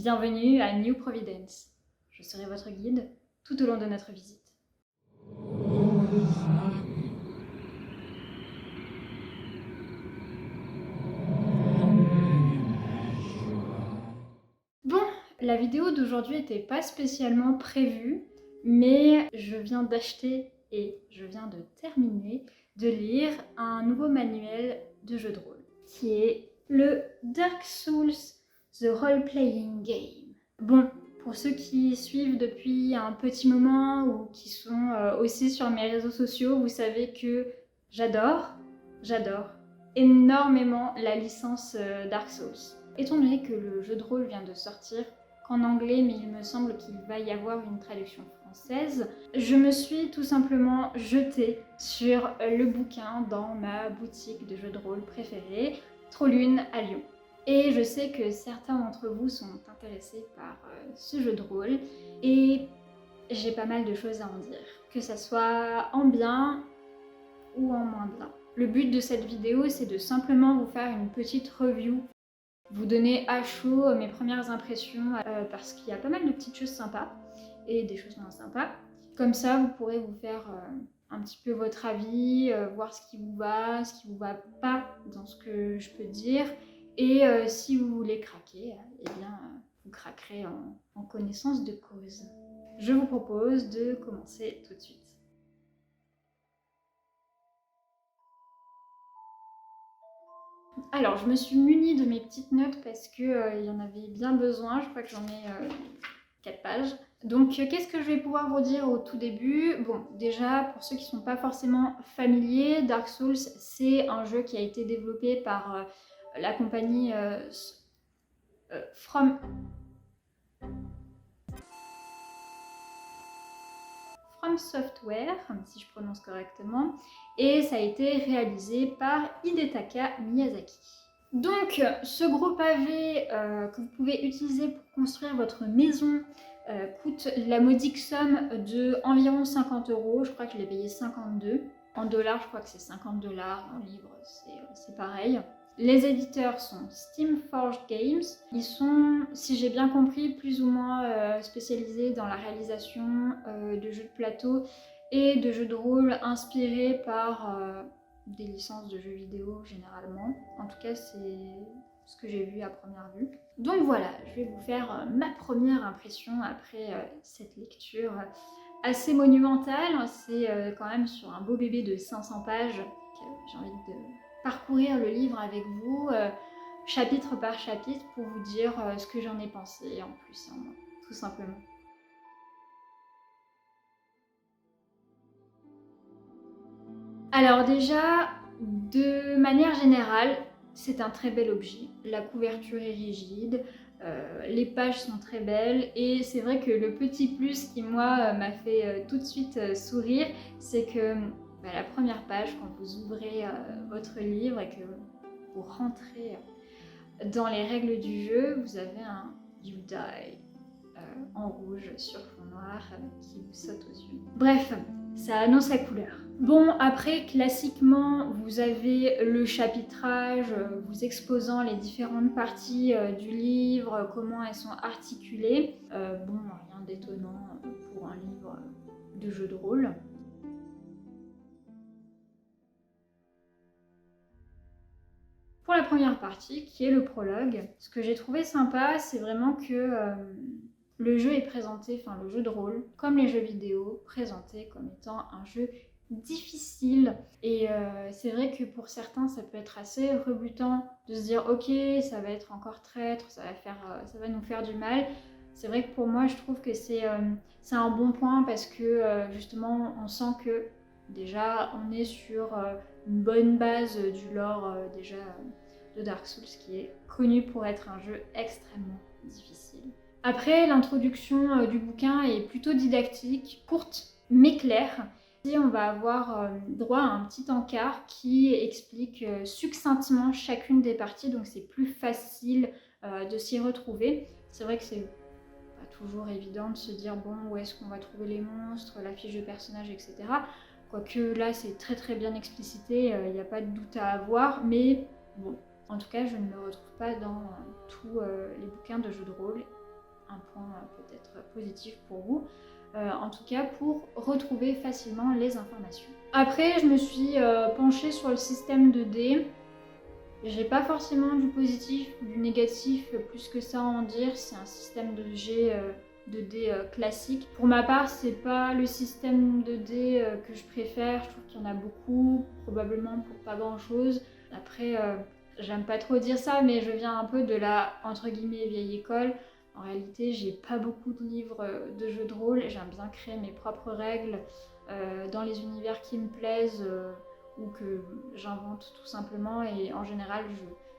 Bienvenue à New Providence. Je serai votre guide tout au long de notre visite. Bon, la vidéo d'aujourd'hui n'était pas spécialement prévue, mais je viens d'acheter et je viens de terminer de lire un nouveau manuel de jeu de rôle, qui est le Dark Souls The Role Playing Game. Bon, pour ceux qui suivent depuis un petit moment ou qui sont aussi sur mes réseaux sociaux, vous savez que j'adore énormément la licence Dark Souls. Étant donné que le jeu de rôle vient de sortir qu'en anglais, mais il me semble qu'il va y avoir une traduction française, je me suis tout simplement jetée sur le bouquin dans ma boutique de jeux de rôle préférée, Trollune à Lyon. Et je sais que certains d'entre vous sont intéressés par ce jeu de rôle et j'ai pas mal de choses à en dire, que ça soit en bien ou en moins bien. Le but de cette vidéo, c'est de simplement vous faire une petite review, vous donner à chaud mes premières impressions parce qu'il y a pas mal de petites choses sympas et des choses moins sympas. Comme ça, vous pourrez vous faire un petit peu votre avis, voir ce qui vous va pas dans ce que je peux dire. Et si vous voulez craquer, eh bien, vous craquerez en connaissance de cause. Je vous propose de commencer tout de suite. Alors, je me suis munie de mes petites notes parce qu'il y en avait bien besoin. Je crois que j'en ai 4 pages. Donc, qu'est-ce que je vais pouvoir vous dire au tout début? Bon, déjà, pour ceux qui ne sont pas forcément familiers, Dark Souls, c'est un jeu qui a été développé par la compagnie From Software, si je prononce correctement, et ça a été réalisé par Hidetaka Miyazaki. Donc, ce gros pavé que vous pouvez utiliser pour construire votre maison coûte la modique somme de environ 50 €. Je crois que je l'ai payé 52. En dollars, je crois que c'est 50 $. En livres, c'est pareil. Les éditeurs sont Steamforged Games. Ils sont, si j'ai bien compris, plus ou moins spécialisés dans la réalisation de jeux de plateau et de jeux de rôle inspirés par des licences de jeux vidéo généralement. En tout cas, c'est ce que j'ai vu à première vue. Donc voilà, je vais vous faire ma première impression après cette lecture assez monumentale. C'est quand même sur un beau bébé de 500 pages que j'ai envie de parcourir le livre avec vous, chapitre par chapitre, pour vous dire ce que j'en ai pensé en plus et en moins, tout simplement. Alors déjà, de manière générale, c'est un très bel objet. La couverture est rigide, les pages sont très belles et c'est vrai que le petit plus qui moi m'a fait tout de suite sourire, c'est que la première page, quand vous ouvrez votre livre et que vous rentrez dans les règles du jeu, vous avez un You Die en rouge sur fond noir qui vous saute aux yeux. Bref, ça annonce la couleur. Bon, après, classiquement, vous avez le chapitrage vous exposant les différentes parties du livre, comment elles sont articulées. Bon, rien d'étonnant pour un livre de jeu de rôle. Pour la première partie, qui est le prologue, ce que j'ai trouvé sympa, c'est vraiment que le jeu est présenté, enfin le jeu de rôle, comme les jeux vidéo, présenté comme étant un jeu difficile. Et c'est vrai que pour certains, ça peut être assez rebutant de se dire ok, ça va être encore traître, ça va nous faire du mal. C'est vrai que pour moi, je trouve que c'est un bon point parce que justement, on sent que déjà, on est sur une bonne base du lore déjà de Dark Souls qui est connu pour être un jeu extrêmement difficile. Après, l'introduction du bouquin est plutôt didactique, courte mais claire. Et on va avoir droit à un petit encart qui explique succinctement chacune des parties, donc c'est plus facile de s'y retrouver. C'est vrai que c'est pas toujours évident de se dire bon, où est-ce qu'on va trouver les monstres, la fiche de personnage, etc. Quoique là c'est très très bien explicité, il n'y a pas de doute à avoir, mais bon, en tout cas je ne me retrouve pas dans tous les bouquins de jeux de rôle un point peut-être positif pour vous. En tout cas pour retrouver facilement les informations. Après, je me suis penchée sur le système de dés. J'ai pas forcément du positif ou du négatif plus que ça à en dire. C'est un système de G de dés classique. Pour ma part, c'est pas le système de dés que je préfère. Je trouve qu'il y en a beaucoup, probablement pour pas grand chose. Après, j'aime pas trop dire ça, mais je viens un peu de la entre guillemets vieille école. En réalité, j'ai pas beaucoup de livres de jeux de rôle. J'aime bien créer mes propres règles dans les univers qui me plaisent ou que j'invente tout simplement. Et en général,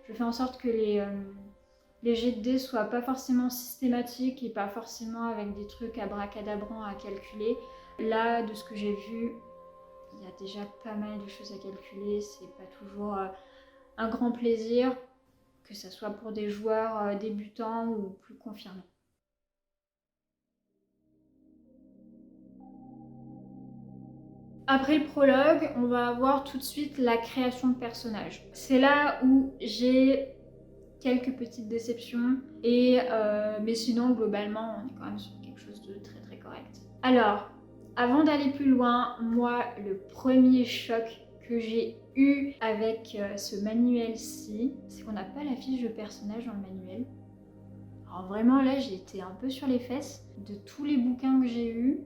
je fais en sorte que les jets de dés soient pas forcément systématiques et pas forcément avec des trucs abracadabrants à calculer. Là, de ce que j'ai vu, il y a déjà pas mal de choses à calculer. C'est pas toujours un grand plaisir, que ce soit pour des joueurs débutants ou plus confirmés. Après le prologue, on va avoir tout de suite la création de personnages. C'est là où j'ai quelques petites déceptions, mais sinon globalement on est quand même sur quelque chose de très très correct. Alors, avant d'aller plus loin, moi le premier choc que j'ai eu avec ce manuel-ci, c'est qu'on n'a pas la fiche de personnage dans le manuel. Alors vraiment là j'ai été un peu sur les fesses de tous les bouquins que j'ai eus.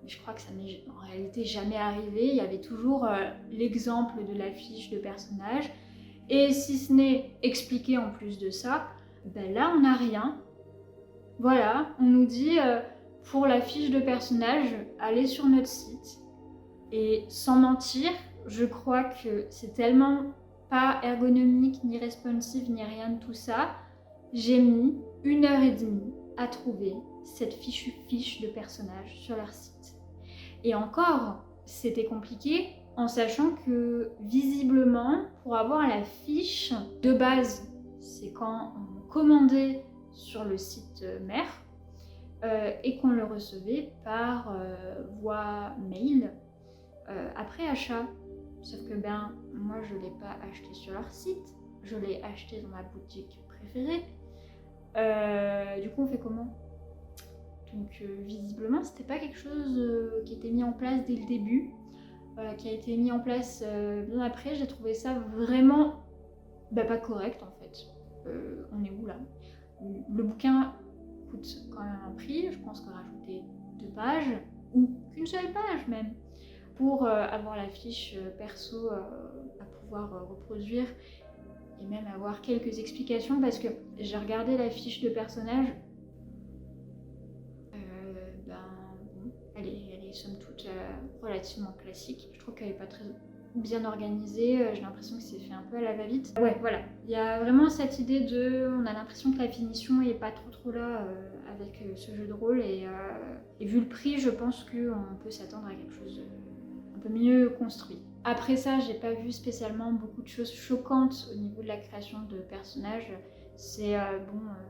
Je crois que ça m'est en réalité jamais arrivé. Il y avait toujours l'exemple de la fiche de personnage. Et si ce n'est expliqué en plus de ça, ben là on n'a rien. Voilà, on nous dit pour la fiche de personnage, allez sur notre site. Et sans mentir, je crois que c'est tellement pas ergonomique, ni responsive, ni rien de tout ça. J'ai mis 1h30 à trouver cette fichue fiche de personnage sur leur site. Et encore, c'était compliqué en sachant que visiblement, pour avoir la fiche de base, c'est quand on commandait sur le site mère et qu'on le recevait par voie mail après achat. Sauf que moi je ne l'ai pas acheté sur leur site, je l'ai acheté dans ma boutique préférée. Du coup on fait comment? Donc visiblement c'était pas quelque chose qui était mis en place dès le début, qui a été mis en place bien après. J'ai trouvé ça vraiment pas correct en fait. On est où là? Le bouquin coûte quand même un prix, je pense que rajouter 2 pages, ou qu'une seule page même, pour avoir la fiche perso à pouvoir reproduire et même avoir quelques explications, parce que j'ai regardé la fiche de personnage. Elle est somme toute relativement classique. Je trouve qu'elle n'est pas très bien organisée. J'ai l'impression que c'est fait un peu à la va-vite. Ouais, voilà. Il y a vraiment cette idée de... On a l'impression que la finition n'est pas trop là avec ce jeu de rôle. Et vu le prix, je pense qu'on peut s'attendre à quelque chose un peu mieux construit. Après ça, j'ai pas vu spécialement beaucoup de choses choquantes au niveau de la création de personnages. C'est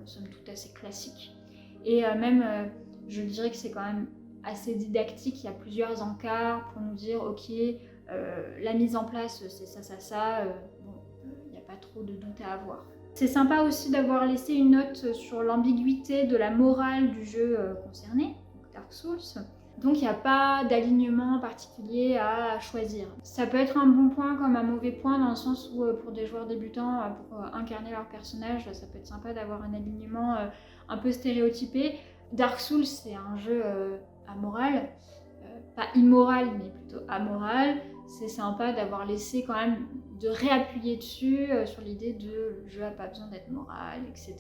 somme toute assez classique. Et même, je dirais que c'est quand même assez didactique. Il y a plusieurs encarts pour nous dire ok, la mise en place c'est ça. Il n'y a pas trop de doute à avoir. C'est sympa aussi d'avoir laissé une note sur l'ambiguïté de la morale du jeu concerné, donc Dark Souls. Donc il n'y a pas d'alignement particulier à choisir. Ça peut être un bon point comme un mauvais point, dans le sens où pour des joueurs débutants, pour incarner leur personnage, ça peut être sympa d'avoir un alignement un peu stéréotypé. Dark Souls, c'est un jeu amoral, pas immoral mais plutôt amoral. C'est sympa d'avoir laissé quand même, de réappuyer dessus sur l'idée de le jeu n'a pas besoin d'être moral, etc.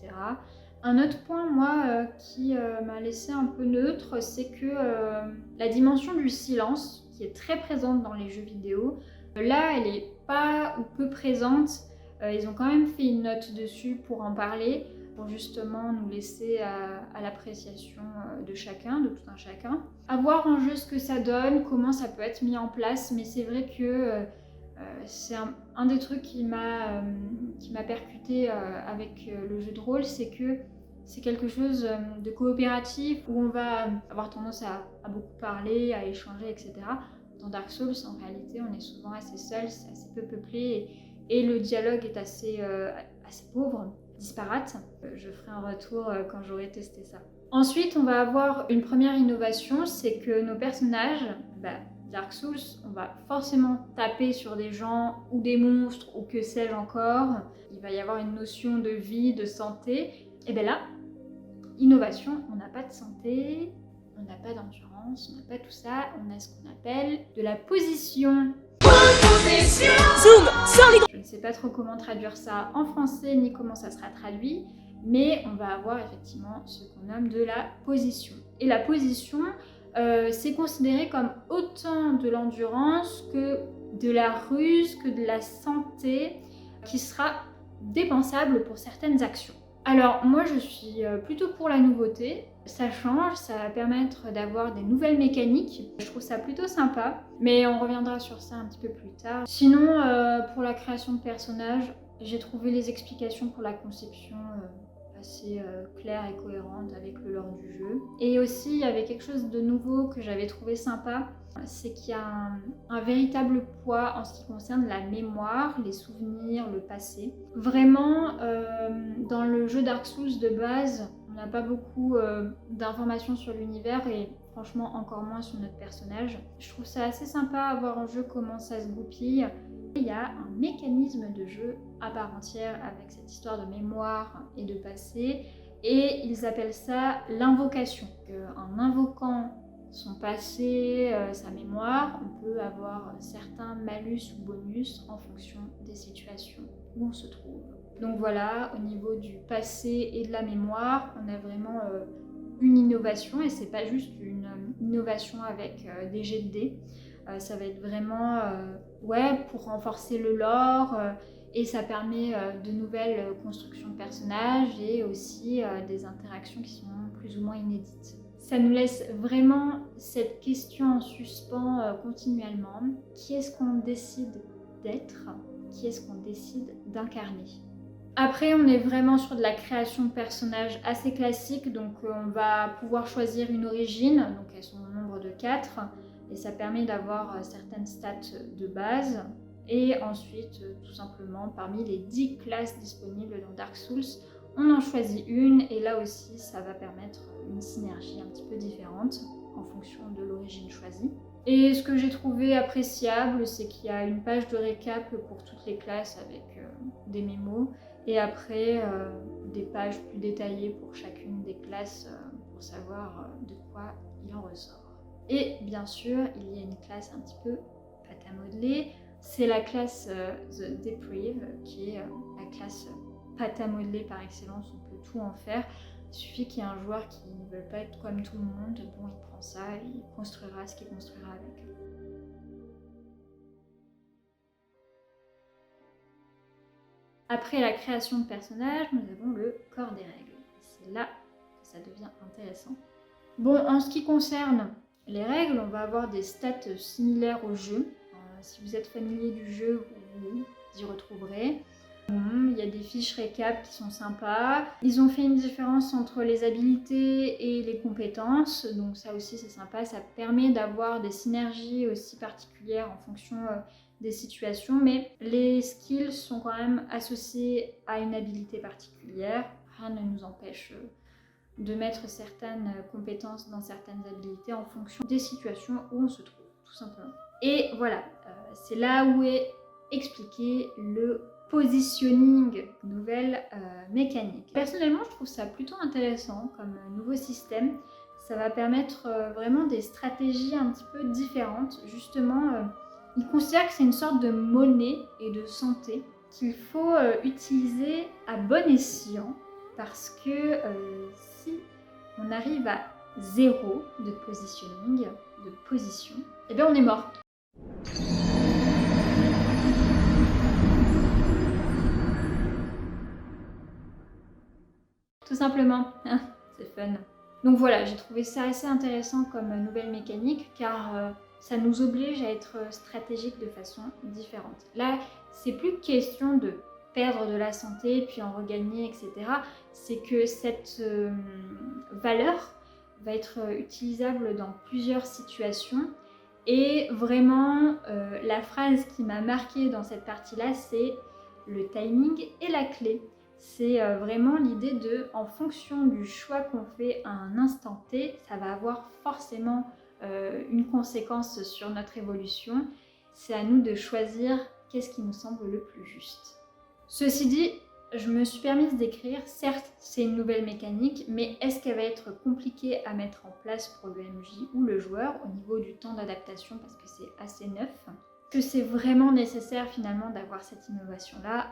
Un autre point, moi, qui m'a laissé un peu neutre, c'est que la dimension du silence, qui est très présente dans les jeux vidéo, là, elle n'est pas ou peu présente. Ils ont quand même fait une note dessus pour en parler, pour justement nous laisser à l'appréciation de chacun, de tout un chacun. À voir en jeu ce que ça donne, comment ça peut être mis en place, mais c'est vrai que c'est un des trucs qui m'a percuté avec le jeu de rôle, c'est que c'est quelque chose de coopératif où on va avoir tendance à beaucoup parler, à échanger, etc. Dans Dark Souls, en réalité, on est souvent assez seul, c'est assez peu peuplé et le dialogue est assez pauvre. disparate. Je ferai un retour quand j'aurai testé ça. Ensuite, on va avoir une première innovation, c'est que nos personnages, Dark Souls, on va forcément taper sur des gens ou des monstres ou que sais-je encore. Il va y avoir une notion de vie, de santé. Et bien là, innovation, on n'a pas de santé, on n'a pas d'endurance, on n'a pas tout ça, on a ce qu'on appelle de la position. Je ne sais pas trop comment traduire ça en français ni comment ça sera traduit, mais on va avoir effectivement ce qu'on nomme de la position. Et la position, c'est considéré comme autant de l'endurance que de la ruse, que de la santé, qui sera dépensable pour certaines actions. Alors moi je suis plutôt pour la nouveauté, ça change, ça va permettre d'avoir des nouvelles mécaniques, je trouve ça plutôt sympa, mais on reviendra sur ça un petit peu plus tard. Sinon pour la création de personnages, j'ai trouvé les explications pour la conception assez claires et cohérentes avec le lore du jeu. Et aussi il y avait quelque chose de nouveau que j'avais trouvé sympa, c'est qu'il y a un véritable poids en ce qui concerne la mémoire, les souvenirs, le passé. Vraiment, dans le jeu Dark Souls de base, on n'a pas beaucoup d'informations sur l'univers et franchement encore moins sur notre personnage. Je trouve ça assez sympa à voir en jeu comment ça se goupille. Il y a un mécanisme de jeu à part entière avec cette histoire de mémoire et de passé et ils appellent ça l'invocation. En invoquant son passé, sa mémoire, on peut avoir certains malus ou bonus en fonction des situations où on se trouve. Donc voilà, au niveau du passé et de la mémoire, on a vraiment une innovation et c'est pas juste une innovation avec des jets de dés. Ça va être vraiment pour renforcer le lore et ça permet de nouvelles constructions de personnages et aussi des interactions qui sont plus ou moins inédites. Ça nous laisse vraiment cette question en suspens continuellement. Qui est-ce qu'on décide d'être? Qui est-ce qu'on décide d'incarner? Après, on est vraiment sur de la création de personnages assez classique, donc on va pouvoir choisir une origine, donc elles sont au nombre de 4, et ça permet d'avoir certaines stats de base. Et ensuite, tout simplement, parmi les 10 classes disponibles dans Dark Souls, on en choisit une, et là aussi, ça va permettre une synergie un petit peu différente en fonction de l'origine choisie. Et ce que j'ai trouvé appréciable, c'est qu'il y a une page de récap pour toutes les classes avec des mémos, et après des pages plus détaillées pour chacune des classes pour savoir de quoi il en ressort. Et bien sûr, il y a une classe un petit peu pâte à modeler, c'est la classe The Deprive, qui est la classe pâte à modeler par excellence, on peut tout en faire. Il suffit qu'il y ait un joueur qui ne veut pas être comme tout le monde, bon il prend ça et il construira ce qu'il construira avec. Après la création de personnages, nous avons le corps des règles. C'est là que ça devient intéressant. Bon, en ce qui concerne les règles, on va avoir des stats similaires au jeu. Si vous êtes familier du jeu, vous y retrouverez. Il y a des fiches récap qui sont sympas. Ils ont fait une différence entre les habilités et les compétences, donc ça aussi c'est sympa. Ça permet d'avoir des synergies aussi particulières en fonction des situations, mais les skills sont quand même associés à une habilité particulière. Rien ne nous empêche de mettre certaines compétences dans certaines habilités en fonction des situations où on se trouve, tout simplement. Et voilà, c'est là où est expliqué le positioning, nouvelle mécanique. Personnellement, je trouve ça plutôt intéressant comme nouveau système. Ça va permettre vraiment des stratégies un petit peu différentes. Justement, il considère que c'est une sorte de monnaie et de santé qu'il faut utiliser à bon escient parce que si on arrive à 0 de positioning, de position, et bien on est mort. Tout simplement, c'est fun. Donc voilà, j'ai trouvé ça assez intéressant comme nouvelle mécanique car ça nous oblige à être stratégique de façon différente. Là, c'est plus question de perdre de la santé puis en regagner, etc. C'est que cette valeur va être utilisable dans plusieurs situations. Et vraiment, la phrase qui m'a marquée dans cette partie-là, c'est le timing est la clé. c'est vraiment l'idée de, en fonction du choix qu'on fait à un instant T, ça va avoir forcément une conséquence sur notre évolution. C'est à nous de choisir qu'est-ce qui nous semble le plus juste. Ceci dit, je me suis permise d'écrire, certes c'est une nouvelle mécanique, mais est-ce qu'elle va être compliquée à mettre en place pour le MJ ou le joueur au niveau du temps d'adaptation parce que c'est assez neuf? Que c'est vraiment nécessaire finalement d'avoir cette innovation-là,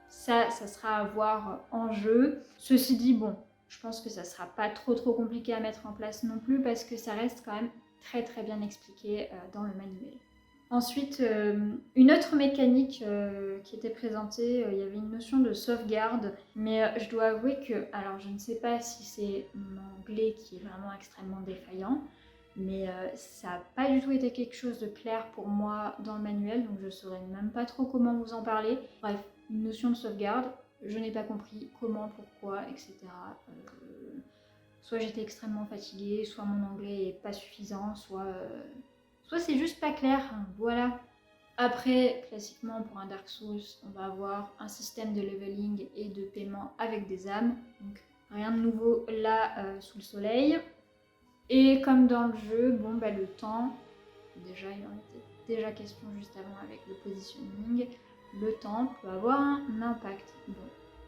ça sera à voir en jeu. Ceci dit, bon, je pense que ça sera pas trop compliqué à mettre en place non plus parce que ça reste quand même très bien expliqué dans le manuel. Ensuite, une autre mécanique qui était présentée, il y avait une notion de sauvegarde, mais je dois avouer que, alors je ne sais pas si c'est mon anglais qui est vraiment extrêmement défaillant, mais ça n'a pas du tout été quelque chose de clair pour moi dans le manuel, donc je ne saurais même pas trop comment vous en parler. Bref, une notion de sauvegarde, je n'ai pas compris comment, pourquoi, etc. Soit j'étais extrêmement fatiguée, soit mon anglais est pas suffisant, soit c'est juste pas clair, voilà. Après, classiquement pour un Dark Souls, on va avoir un système de leveling et de paiement avec des âmes, donc rien de nouveau là sous le soleil. Et comme dans le jeu, bon bah le temps, déjà il en était déjà question juste avant avec le positioning, le temps peut avoir un impact. Bon,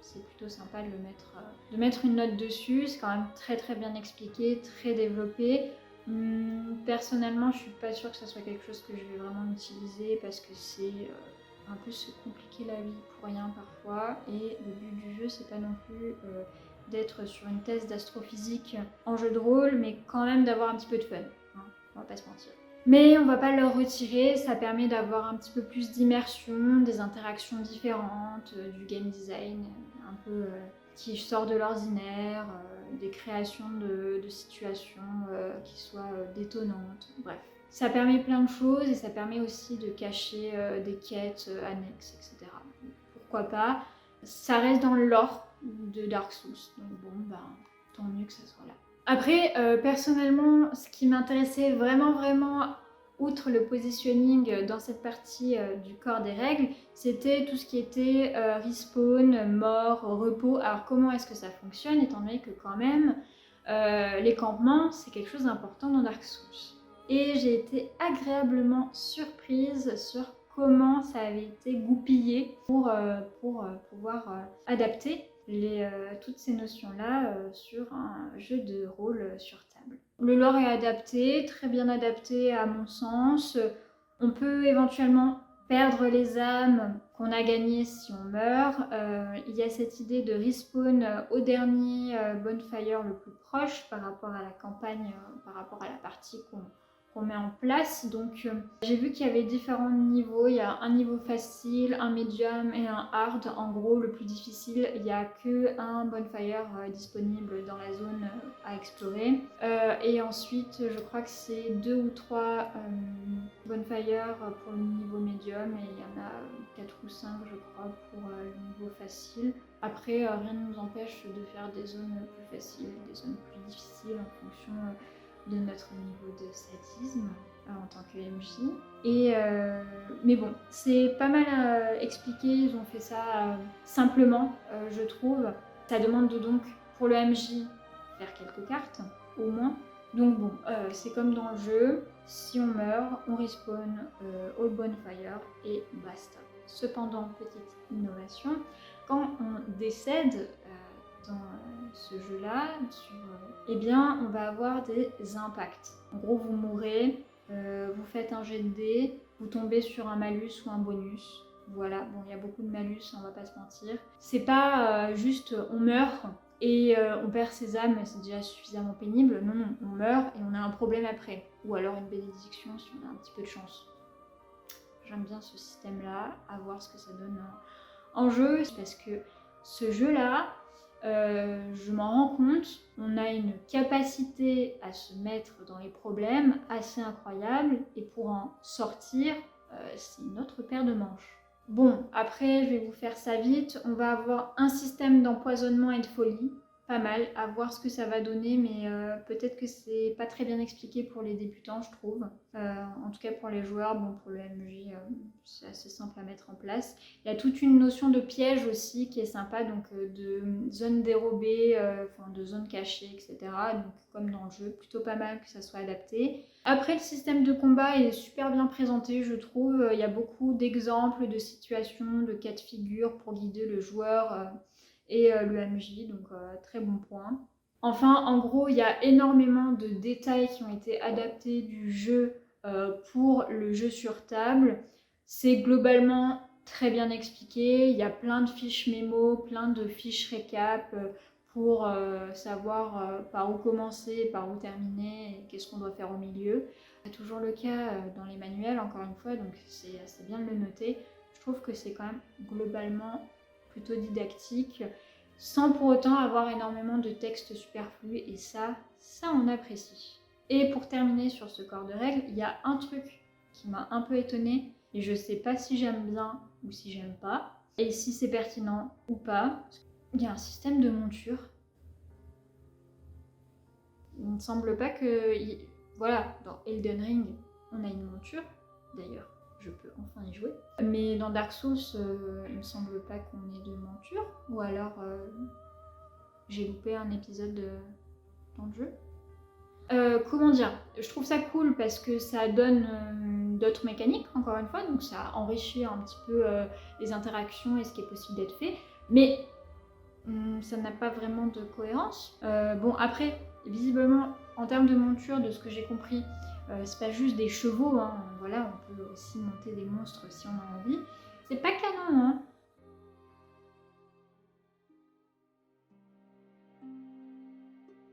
c'est plutôt sympa de mettre une note dessus, c'est quand même très bien expliqué, très développé. Personnellement, je suis pas sûre que ça soit quelque chose que je vais vraiment utiliser parce que c'est un peu se compliquer la vie pour rien parfois, et le but du jeu c'est pas non plus d'être sur une thèse d'astrophysique en jeu de rôle, mais quand même d'avoir un petit peu de fun, hein, on va pas se mentir. Mais on va pas leur retirer, ça permet d'avoir un petit peu plus d'immersion, des interactions différentes, du game design un peu qui sort de l'ordinaire, des créations de situations qui soient détonnantes, bref. Ça permet plein de choses et ça permet aussi de cacher des quêtes annexes, etc. Pourquoi pas. Ça reste dans le lore de Dark Souls, donc bon, bah, tant mieux que ça soit là. Après, personnellement, ce qui m'intéressait vraiment, outre le positioning dans cette partie du corps des règles, c'était tout ce qui était respawn, mort, repos. Alors comment est-ce que ça fonctionne, étant donné que quand même, les campements, c'est quelque chose d'important dans Dark Souls. Et j'ai été agréablement surprise sur comment ça avait été goupillé pour pouvoir adapter toutes ces notions-là sur un jeu de rôle sur table. Le lore est adapté, très bien adapté à mon sens. On peut éventuellement perdre les âmes qu'on a gagnées si on meurt. Il y a cette idée de respawn au dernier bonfire le plus proche par rapport à la campagne, par rapport à la partie qu'on met en place. Donc j'ai vu qu'il y avait différents niveaux. Il y a un niveau facile, un medium et un hard. En gros, le plus difficile, il n'y a qu'un bonfire disponible dans la zone à explorer. Et ensuite, je crois que c'est 2 ou 3 bonfires pour le niveau medium et il y en a 4 ou 5, je crois, pour le niveau facile. Après, rien ne nous empêche de faire des zones plus faciles, des zones plus difficiles en fonction de notre niveau de sadisme en tant que MJ. Mais bon, c'est pas mal expliqué, ils ont fait ça simplement, je trouve. Ça demande donc pour le MJ faire quelques cartes, au moins. Donc bon, c'est comme dans le jeu, si on meurt, on respawn au bonfire et basta. Cependant, petite innovation, quand on décède dans ce jeu-là, eh bien, on va avoir des impacts. En gros, vous mourrez, vous faites un jet de dés, vous tombez sur un malus ou un bonus. Voilà, bon, il y a beaucoup de malus, on va pas se mentir. C'est pas juste on meurt et on perd ses âmes, c'est déjà suffisamment pénible. Non, on meurt et on a un problème après. Ou alors une bénédiction si on a un petit peu de chance. J'aime bien ce système-là, à voir ce que ça donne en jeu, parce que ce jeu-là, je m'en rends compte, on a une capacité à se mettre dans les problèmes assez incroyable, et pour en sortir, c'est une autre paire de manches. Bon, après, je vais vous faire ça vite. On va avoir un système d'empoisonnement et de folie. pas mal, à voir ce que ça va donner, mais peut-être que c'est pas très bien expliqué pour les débutants, je trouve. En tout cas pour les joueurs, bon pour le MJ, c'est assez simple à mettre en place. Il y a toute une notion de piège aussi qui est sympa, donc de zone dérobée, enfin de zone cachée, etc. Donc comme dans le jeu, plutôt pas mal que ça soit adapté. Après, le système de combat est super bien présenté, je trouve. Il y a beaucoup d'exemples, de situations, de cas de figure pour guider le joueur et le MJ, donc très bon point. Enfin, en gros, il y a énormément de détails qui ont été adaptés du jeu pour le jeu sur table. C'est globalement très bien expliqué. Il y a plein de fiches mémo, plein de fiches récap pour savoir par où commencer, par où terminer et qu'est-ce qu'on doit faire au milieu. C'est toujours le cas dans les manuels, encore une fois, donc c'est assez bien de le noter. Je trouve que c'est quand même globalement plutôt didactique, sans pour autant avoir énormément de texte superflu, et ça on apprécie. Et pour terminer sur ce corps de règles, il y a un truc qui m'a un peu étonnée, et je sais pas si j'aime bien ou si j'aime pas, et si c'est pertinent ou pas. Il y a un système de monture. Il ne semble pas que... Voilà, dans Elden Ring, on a une monture, d'ailleurs. Je peux enfin y jouer. Mais dans Dark Souls, il me semble pas qu'on ait de monture. Ou alors, j'ai loupé un épisode dans le jeu. Comment dire? Je trouve ça cool parce que ça donne d'autres mécaniques, encore une fois. Donc ça enrichit un petit peu les interactions et ce qui est possible d'être fait. Mais ça n'a pas vraiment de cohérence. Bon, après, visiblement, en termes de monture, de ce que j'ai compris, c'est pas juste des chevaux, hein. Voilà, on peut aussi monter des monstres si on a envie. C'est pas canon, hein.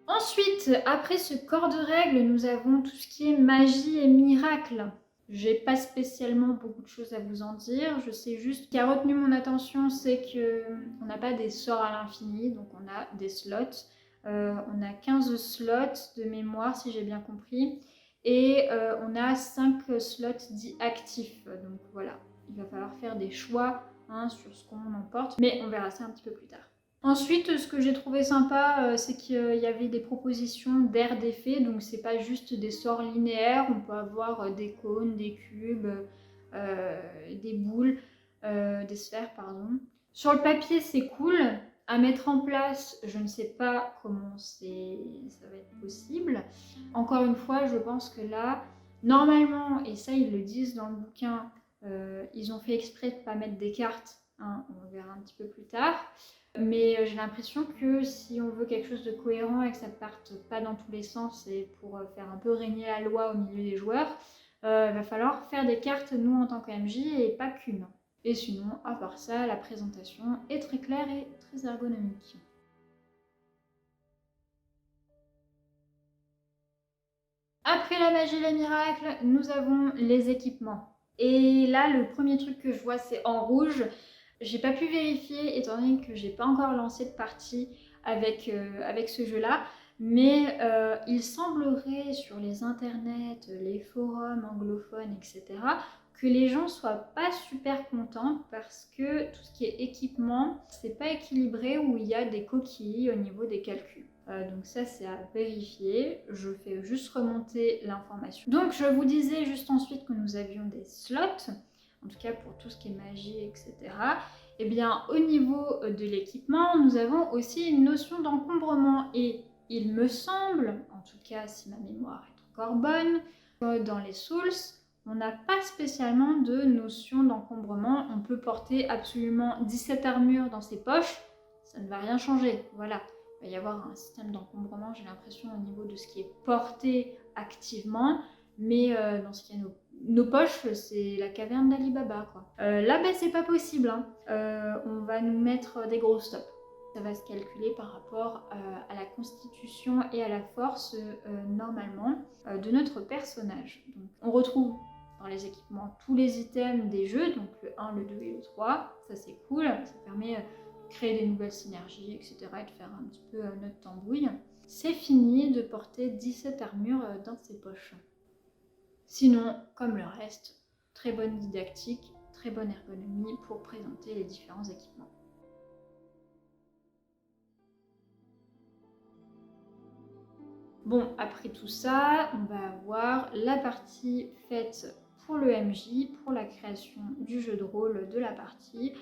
Ensuite, après ce corps de règles, nous avons tout ce qui est magie et miracle. J'ai pas spécialement beaucoup de choses à vous en dire, je sais juste ce qui a retenu mon attention, c'est qu'on n'a pas des sorts à l'infini, donc on a des slots. On a 15 slots de mémoire, si j'ai bien compris, et on a 5 slots dits actifs. Donc voilà, il va falloir faire des choix sur ce qu'on emporte, mais on verra ça un petit peu plus tard. Ensuite, ce que j'ai trouvé sympa, c'est qu'il y avait des propositions d'aires d'effet, donc c'est pas juste des sorts linéaires, on peut avoir des cônes, des cubes, des boules, des sphères, pardon. Sur le papier, c'est cool. À mettre en place, je ne sais pas comment ça va être possible. Encore une fois, je pense que là, normalement, et ça ils le disent dans le bouquin, ils ont fait exprès de ne pas mettre des cartes, hein, on verra un petit peu plus tard. Mais j'ai l'impression que si on veut quelque chose de cohérent et que ça parte pas dans tous les sens et pour faire un peu régner la loi au milieu des joueurs, il va falloir faire des cartes nous en tant qu'MJ et pas qu'une. Et sinon, à part ça, la présentation est très claire et très ergonomique. Après la magie et les miracles, nous avons les équipements. Et là, le premier truc que je vois, c'est en rouge. J'ai pas pu vérifier étant donné que j'ai pas encore lancé de partie avec ce jeu-là, mais il semblerait sur les internets, les forums anglophones, etc., que les gens soient pas super contents parce que tout ce qui est équipement, c'est pas équilibré, où il y a des coquilles au niveau des calculs. Donc ça c'est à vérifier, je fais juste remonter l'information. Donc je vous disais juste ensuite que nous avions des slots, en tout cas pour tout ce qui est magie, etc. Et bien au niveau de l'équipement, nous avons aussi une notion d'encombrement, et il me semble, en tout cas si ma mémoire est encore bonne, que dans les Souls, on n'a pas spécialement de notion d'encombrement. On peut porter absolument 17 armures dans ses poches, ça ne va rien changer, voilà. Il va y avoir un système d'encombrement, j'ai l'impression, au niveau de ce qui est porté activement, mais dans ce qui est nos poches, c'est la caverne d'Ali Baba, quoi. Là, ben, c'est pas possible, hein. On va nous mettre des gros stops. Ça va se calculer par rapport à la constitution et à la force, normalement, de notre personnage. Donc, on retrouve dans les équipements tous les items des jeux, donc le 1, le 2 et le 3. Ça, c'est cool, ça permet créer des nouvelles synergies, etc. et de faire un petit peu notre tambouille. C'est fini de porter 17 armures dans ses poches. Sinon, comme le reste, très bonne didactique, très bonne ergonomie pour présenter les différents équipements. Bon, après tout ça, on va avoir la partie faite pour le MJ, pour la création du jeu de rôle de la partie,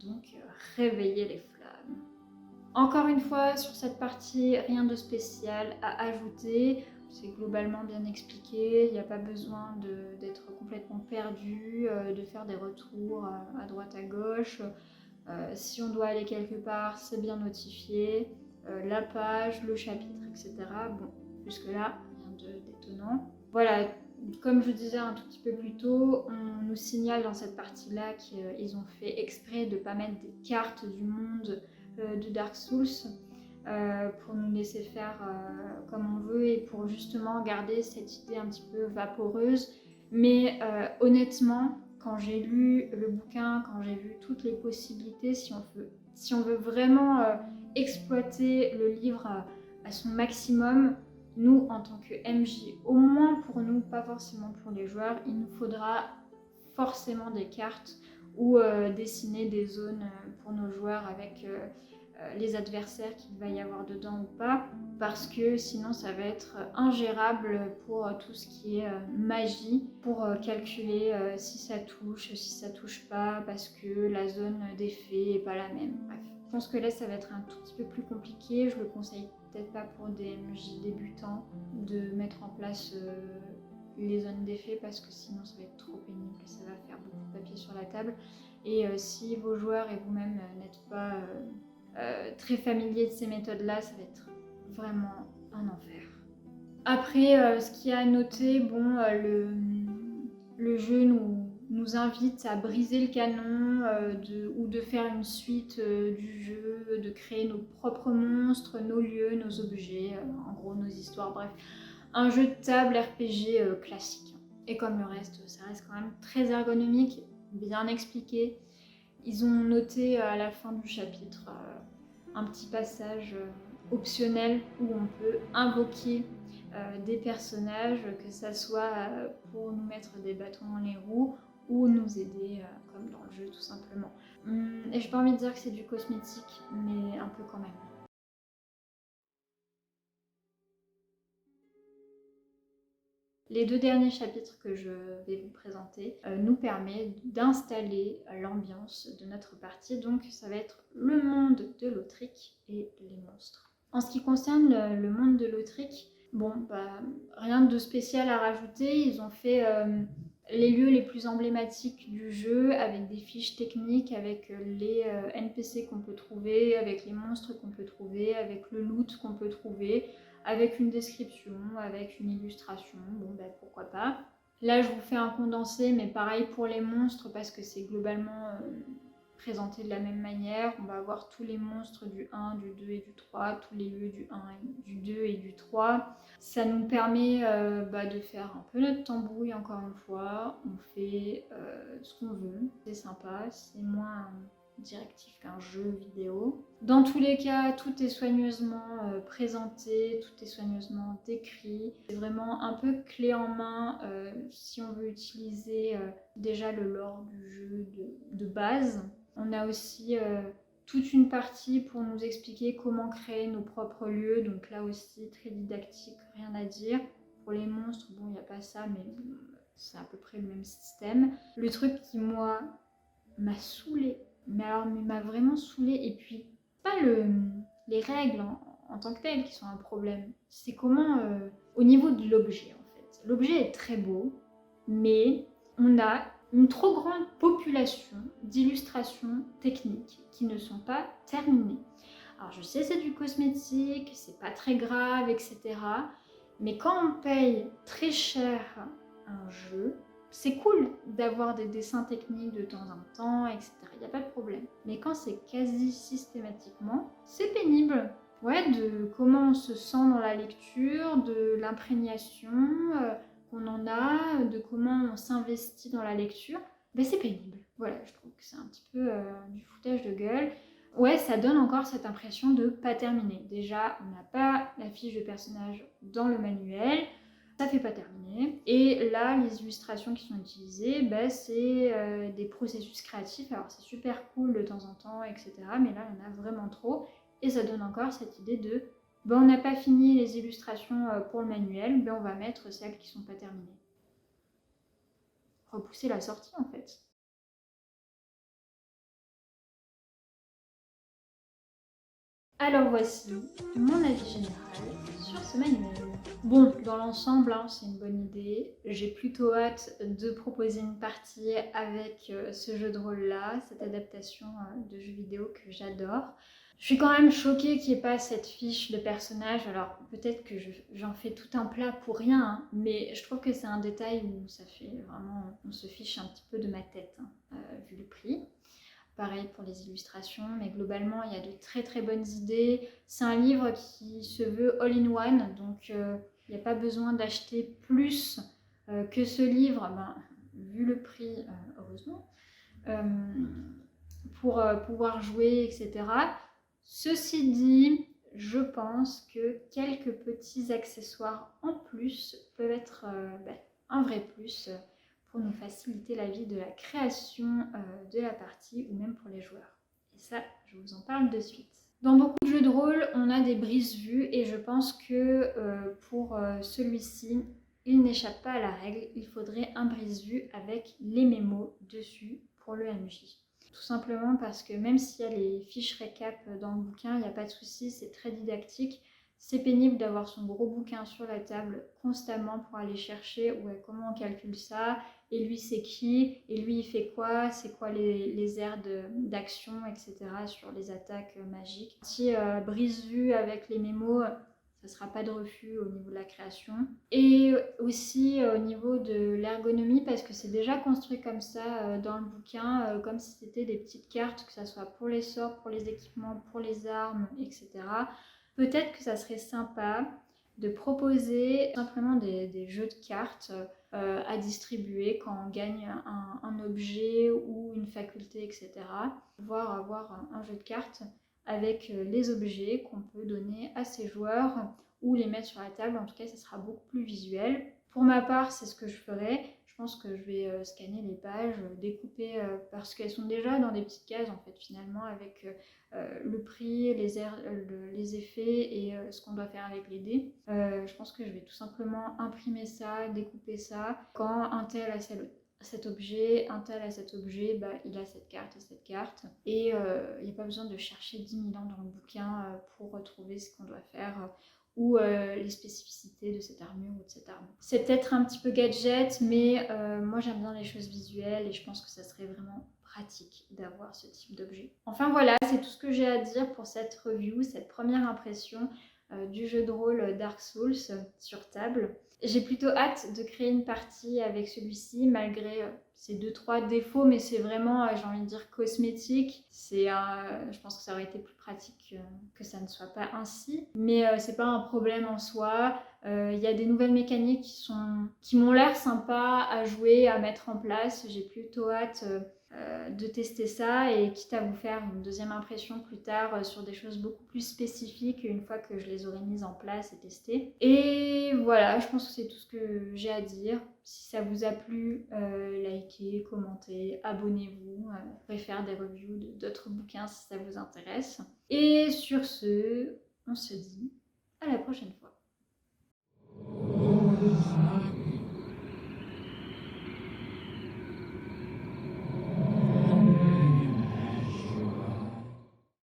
donc réveiller les flammes. Encore une fois, sur cette partie, rien de spécial à ajouter, c'est globalement bien expliqué, il n'y a pas besoin d'être complètement perdu, de faire des retours à droite à gauche. Si on doit aller quelque part, c'est bien notifié, la page, le chapitre, etc. Bon, jusque-là, rien d'étonnant. Voilà, comme je disais un tout petit peu plus tôt, on nous signale dans cette partie-là qu'ils ont fait exprès de ne pas mettre des cartes du monde de Dark Souls pour nous laisser faire comme on veut et pour justement garder cette idée un petit peu vaporeuse. Mais honnêtement, quand j'ai lu le bouquin, quand j'ai vu toutes les possibilités, si on veut vraiment exploiter le livre à son maximum, nous, en tant que MJ, au moins pour nous, pas forcément pour les joueurs, il nous faudra forcément des cartes ou dessiner des zones pour nos joueurs avec les adversaires qu'il va y avoir dedans ou pas, parce que sinon ça va être ingérable pour tout ce qui est magie, pour calculer si ça touche pas, parce que la zone d'effet est pas la même. Bref. Je pense que là ça va être un tout petit peu plus compliqué, je le conseille peut-être pas pour des MJ débutants de mettre en place les zones d'effet parce que sinon ça va être trop pénible, ça va faire beaucoup de papier sur la table et si vos joueurs et vous-même n'êtes pas très familier de ces méthodes-là, ça va être vraiment un enfer. Après, ce qu'il y a à noter, bon, le jeu nous invite à briser le canon ou de faire une suite du jeu, de créer nos propres monstres, nos lieux, nos objets, en gros nos histoires, bref. Un jeu de table RPG classique. Et comme le reste, ça reste quand même très ergonomique, bien expliqué. Ils ont noté à la fin du chapitre un petit passage optionnel où on peut invoquer des personnages, que ça soit pour nous mettre des bâtons dans les roues ou nous aider comme dans le jeu tout simplement. Et j'ai pas envie de dire que c'est du cosmétique, mais un peu quand même. Les 2 derniers chapitres que je vais vous présenter nous permettent d'installer l'ambiance de notre partie. Donc ça va être le monde de Lothric et les monstres. En ce qui concerne le monde de Lothric, bon, rien de spécial à rajouter. Ils ont fait les lieux les plus emblématiques du jeu avec des fiches techniques, avec les NPC qu'on peut trouver, avec les monstres qu'on peut trouver, avec le loot qu'on peut trouver, avec une description, avec une illustration, bon pourquoi pas. Là je vous fais un condensé, mais pareil pour les monstres parce que c'est globalement présenté de la même manière. On va avoir tous les monstres du 1, du 2 et du 3, tous les lieux du 1, du 2 et du 3. Ça nous permet de faire un peu notre tambouille encore une fois. On fait ce qu'on veut, c'est sympa, c'est moins directif qu'un jeu vidéo. Dans tous les cas, tout est soigneusement présenté, tout est soigneusement décrit. C'est vraiment un peu clé en main si on veut utiliser déjà le lore du jeu de base. On a aussi toute une partie pour nous expliquer comment créer nos propres lieux, donc là aussi très didactique, rien à dire. Pour les monstres, bon, il n'y a pas ça, mais c'est à peu près le même système. Le truc qui, moi, m'a saoulée, mais alors m'a vraiment saoulée, et puis pas les règles en tant que telles qui sont un problème, c'est comment au niveau de l'objet en fait. L'objet est très beau, mais on a une trop grande population d'illustrations techniques qui ne sont pas terminées. Alors je sais c'est du cosmétique, c'est pas très grave, etc. Mais quand on paye très cher un jeu, c'est cool d'avoir des dessins techniques de temps en temps, etc. Il n'y a pas de problème. Mais quand c'est quasi systématiquement, c'est pénible. Ouais, de comment on se sent dans la lecture, de l'imprégnation qu'on en a, de comment on s'investit dans la lecture, c'est pénible. Voilà, je trouve que c'est un petit peu du foutage de gueule. Ouais, ça donne encore cette impression de pas terminer. Déjà, on n'a pas la fiche de personnage dans le manuel, ça fait pas terminer. Et là, les illustrations qui sont utilisées, c'est des processus créatifs. Alors c'est super cool de temps en temps, etc. Mais là, il y en a vraiment trop. Et ça donne encore cette idée de on n'a pas fini les illustrations pour le manuel, on va mettre celles qui ne sont pas terminées. Repousser la sortie en fait. Alors voici mon avis général sur ce manuel. Bon, dans l'ensemble, c'est une bonne idée. J'ai plutôt hâte de proposer une partie avec ce jeu de rôle-là, cette adaptation de jeu vidéo que j'adore. Je suis quand même choquée qu'il n'y ait pas cette fiche de personnage. Alors peut-être que j'en fais tout un plat pour rien, mais je trouve que c'est un détail où ça fait vraiment... On se fiche un petit peu de ma tête, vu le prix. Pareil pour les illustrations, mais globalement, il y a de très très bonnes idées. C'est un livre qui se veut all-in-one, donc il n'y a pas besoin d'acheter plus que ce livre, vu le prix, heureusement, pour pouvoir jouer, etc. Ceci dit, je pense que quelques petits accessoires en plus peuvent être un vrai plus pour nous faciliter la vie de la création de la partie ou même pour les joueurs. Et ça, je vous en parle de suite. Dans beaucoup de jeux de rôle, on a des brises-vues et je pense que pour celui-ci, il n'échappe pas à la règle. Il faudrait un brise-vue avec les mémos dessus pour le MJ. Tout simplement parce que même s'il y a les fiches récap dans le bouquin, il n'y a pas de souci, c'est très didactique. C'est pénible d'avoir son gros bouquin sur la table constamment pour aller chercher comment on calcule ça, et lui c'est qui, et lui il fait quoi, c'est quoi les aires d'action, etc. sur les attaques magiques. Si brise-vue avec les mémos, ça ne sera pas de refus au niveau de la création. Et aussi au niveau de l'ergonomie, parce que c'est déjà construit comme ça dans le bouquin, comme si c'était des petites cartes, que ce soit pour les sorts, pour les équipements, pour les armes, etc. Peut-être que ça serait sympa de proposer simplement des jeux de cartes à distribuer quand on gagne un objet ou une faculté, etc. Pouvoir avoir un jeu de cartes avec les objets qu'on peut donner à ses joueurs ou les mettre sur la table. En tout cas, ça sera beaucoup plus visuel. Pour ma part, c'est ce que je ferai. Je pense que je vais scanner les pages, découper, parce qu'elles sont déjà dans des petites cases, en fait, finalement, avec le prix, les effets et ce qu'on doit faire avec les dés. Je pense que je vais tout simplement imprimer ça, découper ça. Quand un tel a cet objet, un tel a cet objet, il a cette carte et cette carte. Et il n'y a pas besoin de chercher 10 000 ans dans le bouquin pour retrouver ce qu'on doit faire ou les spécificités de cette armure ou de cette arme. C'est peut-être un petit peu gadget, mais moi j'aime bien les choses visuelles et je pense que ça serait vraiment pratique d'avoir ce type d'objet. Enfin voilà, c'est tout ce que j'ai à dire pour cette review, cette première impression du jeu de rôle Dark Souls sur table. J'ai plutôt hâte de créer une partie avec celui-ci, malgré ces 2-3 défauts, mais c'est vraiment, j'ai envie de dire, cosmétique. Je pense que ça aurait été plus pratique que ça ne soit pas ainsi. Mais c'est pas un problème en soi. Il y a des nouvelles mécaniques qui m'ont l'air sympas à jouer, à mettre en place. J'ai plutôt hâte de tester ça et quitte à vous faire une deuxième impression plus tard sur des choses beaucoup plus spécifiques une fois que je les aurai mises en place et testées. Et voilà, je pense que c'est tout ce que j'ai à dire. Si ça vous a plu, likez, commentez, abonnez-vous. Je pourrais faire des reviews d'autres bouquins si ça vous intéresse. Et sur ce, on se dit à la prochaine fois.